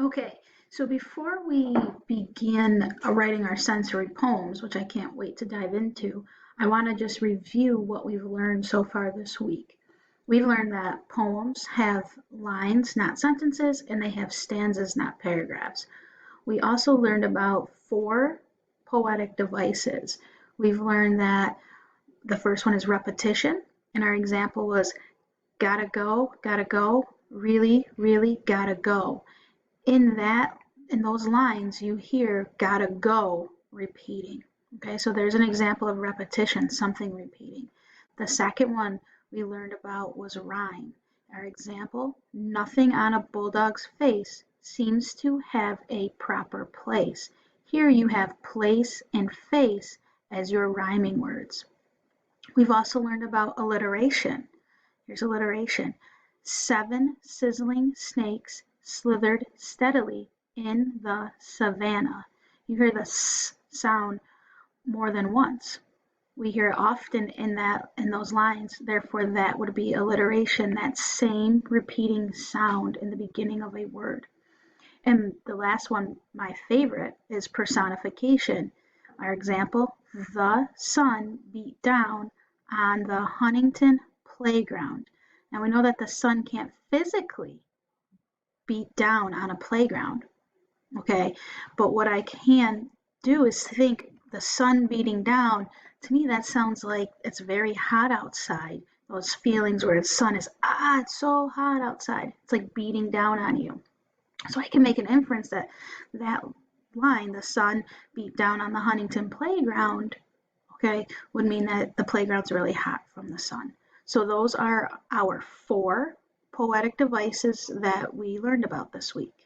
Okay, so before we begin writing our sensory poems, which I can't wait to dive into, I want to just review what we've learned so far this week. We've learned that poems have lines, not sentences, and they have stanzas, not paragraphs. We also learned about 4 poetic devices. We've learned that the first one is repetition, and our example was gotta go, really, really gotta go. In those lines, you hear gotta go repeating. Okay, so there's an example of repetition, something repeating. The second one we learned about was rhyme. Our example, nothing on a bulldog's face seems to have a proper place. Here you have place and face as your rhyming words. We've also learned about alliteration. Here's alliteration. 7 sizzling snakes slithered steadily in the savannah. You hear the s sound more than once. We hear it often in those lines, therefore that would be alliteration, that same repeating sound in the beginning of a word. And the last one, my favorite, is personification. Our example, the sun beat down on the Huntington playground. Now we know that the sun can't physically beat down on a playground, okay? But what I can do is think the sun beating down, to me that sounds like it's very hot outside. Those feelings where the sun is, it's so hot outside. It's like beating down on you. So I can make an inference that that line, the sun beat down on the Huntington playground, okay, would mean that the playground's really hot from the sun. So those are our 4 poetic devices that we learned about this week.